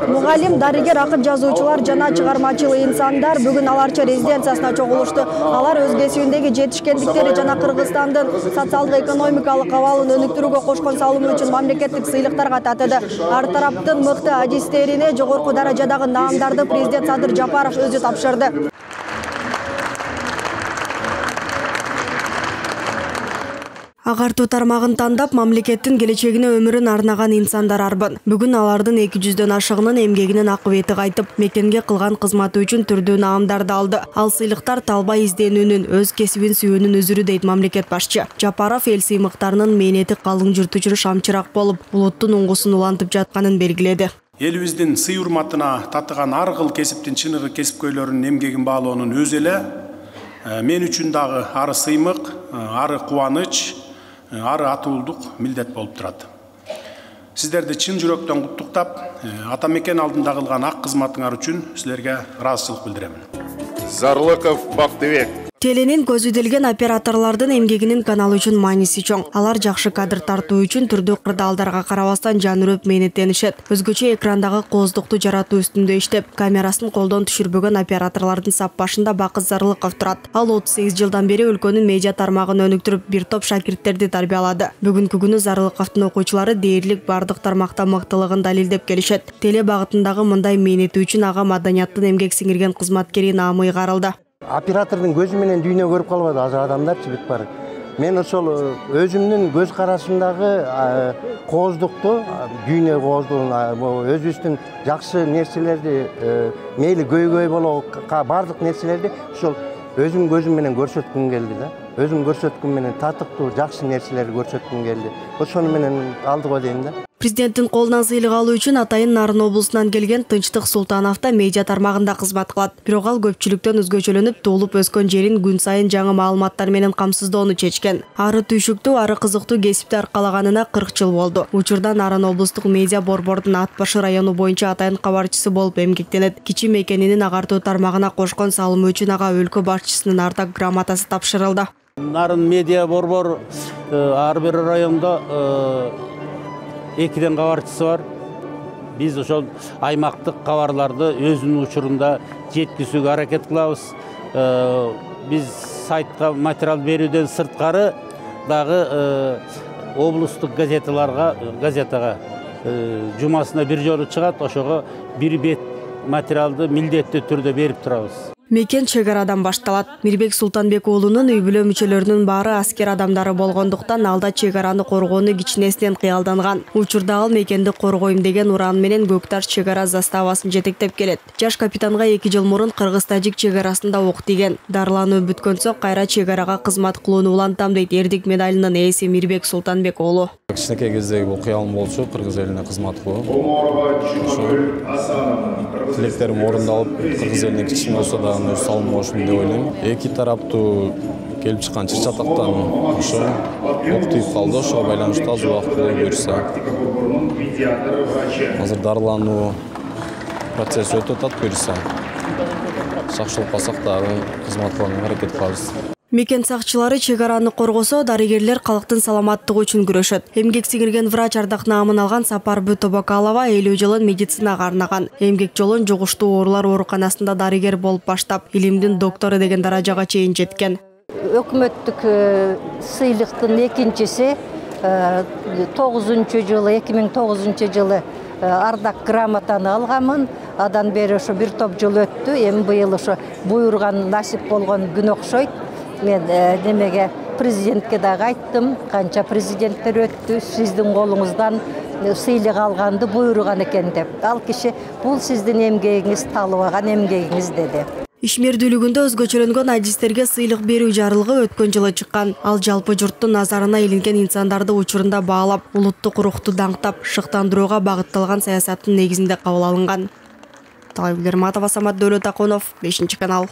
Мугалим, дарыгер, акын жазуучулар жана чыгармачыл инсандар бүгүн аларча резиденциясына чогулушту. Алар өз кесибиндеги жетишкендиктери жана Кыргызстандын социалдык-экономикалык абалын өнүктүрүүгө кошкон салымы үчүн мамлекеттик сыйлыктарга татыды. Ар тараптын мыкты адистерине жогорку даражадагы наамдарды президент Садыр Жапаров өзү тапшырды. Агартуу тармагын тандап, мамлекеттин келечегине өмүрүн арнаган инсандар арбын. Бүгүн алардын 200дөн ашыгынын эмгегинин акыбети кайтып, мекенге кылган кызматы үчүн түрдүү наамдарды алды. Ал сыйлыктар талбай изденүүнүн, өз кесибин сүйүүнүн өзүрү дейт мамлекет башчы. Жапаров эл сыймыктарынын мээнети калың журт үчүн шамчырак болуп, улуттун уңгусун улантып жатканын белгиледи. Элибиздин сый урматына татыган ар кыл кесиптин чыныгы кесипкөйлөрүнүн эмгегин баалоонун өзү эле мен үчүн дагы ары сыймык, ары кубаныч, ары атуулдук милдет болуп турат. Сиздерди чын жүрөктөн куттуктап, ата мекен алдында кылган ак кызматыңар үчүн силерге ыраазычылык билдирем. Зарлыков Бактыбек. Теленин көзөдөлгөн операторлордун эмгегинин каналы үчүн мааниси чоң. Алар жакшы кадр тартуу үчүн түрдүү кырдаалдарга карабастан жан үрөп мээнеттенишет. Өзгөчө экрандагы кооздукту жаратуу үстүндө иштеп, камерасын колдон түшүрбөгөн операторлордун сап башында Бакыт Зарлыков турат. Ал 38 жылдан бери өлкөнүн медиа тармагын өнүктүрүп, бир топ шакирттерди тарбиялады. Бүгүнкү күнү Зарлыковдун окуучулары дээрлик бардык тармакта мыктылыгын далилдеп келишет. Теле багытындагы мындай мээнети үчүн ага маданияттын эмгек сиңирген кызматкери наамы ыйгарылды. Оператордун көзү менен дүйнө көрүп калбады, азыр адамдарчы бүт бар. Мен ошол өзүмдүн көз карашындагы кооздукту, дүйнө кооздугун, өзүбүздүн жакшы нерселерди, мейли көйгөй болобу, бардык нерселерди ошол өзүм көзүм менен көрсөткүм келди да. Өзүм көрсөткүм менен татыктуу, жакшы нерселерди көрсөткүм келди. Ошону менен алдыга дейм да. Президенттин колунан сыйлык алуу үчүн Атайын Нарын облусунан келген Тынчтык Султанов да медиа тармагында кызмат кылат. Бирок ал көпчүлүктөн өзгөчөлөнүп, туулуп өскөн жерин күн сайын жаңы маалыматтар менен камсыздоону чечкен. Ары түйшүктүү, ары кызыктуу кесипти аркалаганына 40 жыл болду. Учурда Нарын облустук медиа борбордун Ат Башы району боюнча атайын кабарчысы болуп эмгектенет. Кичи мекенинин агартуу тармагына кошкон салымы үчүн ага өлкө башчысынын ардак грамотасы тапшырылды. Нарын медиа борбор ар бир райондо 2ден кабарчысы бар. Биз ошол аймактык кабарларды өзүнүн учурунда жеткизүүгө аракет кылабыз. Биз сайтка материал берүүдөн сырткары дагы облустук газетага жумасына бир жолу чыгат, ошого бир бет материалды милдеттүү түрдө берип турабыз. Мекен чек арадан башталат. Мирбек Султанбек уулунун үй бүлө мүчөлөрүнүн баары аскер адамдары болгондуктан алда чек араны коргоону кичинесинен кыялданган. Учурда ал мекенди коргойм деген уран менен Көкташ чек ара заставасын жетектеп келет. Жаш капитанга 2 жыл мурун Кыргыз-Тажик чек арасында ок тийген. Дарылануу бүткөн соң кайра чек арага кызмат кылууну улантам дейт эрдик медалынын ээси Мирбек Султанбек уулу. Кичинекей кездеги бул кыялым болчу, кыргыз элине кызмат кылуу. Тилектерим орундалып, кыргыз элине кичине болсо да өз салымым болушун деп ойлойм. Эки тараптуу келип чыккан чыр чатактан ошо ок тийип калды, ошого байланыштуу аз убакыт буюрса. Азыр дарылануу процесси өтүп атат, буюрса. Жакшылык калсак дагы кызмат кылууга аракет кылабыз. Мекен сакчылары чек араны коргосо, дарыгерлер калктын саламаттыгы үчүн күрөшөт. Эмгек сиңирген врач ардак наамын алган Сапарбү Тобокалова 50 жылын медицинага арнаган. Эмгек жолун жугуштуу оорулар ооруканасында дарыгер болуп баштап, илимдин доктору деген даражага чейин жеткен. Өкмөттүк сыйлыктын экинчиси 2009 жылы ардак грамотаны алганмын. Адан бери ошо бир топ жыл өттү. Эми быйыл ошо буйруган насип болгон күн окшойт. Мен демеге президентке дагы айттым, канча президенттер өттү, сиздин колуңуздан сыйлык алганды буйруган экен деп. Ал киши бул сиздин эмгегиңиз, талыбаган эмгегиңиз деди. Ишмердүүлүгүндө өзгөчөлөнгөн адистерге сыйлык берүү жарлыгы өткөн жылы чыккан. Ал жалпы журттун назарына илинген инсандарды учурунда баалап, улуттук рухту даңктап, шыктандырууга багытталган саясаттын негизинде кабыл алынган. Талайбек Самат, Дөөлөт Акунов, 5 канал.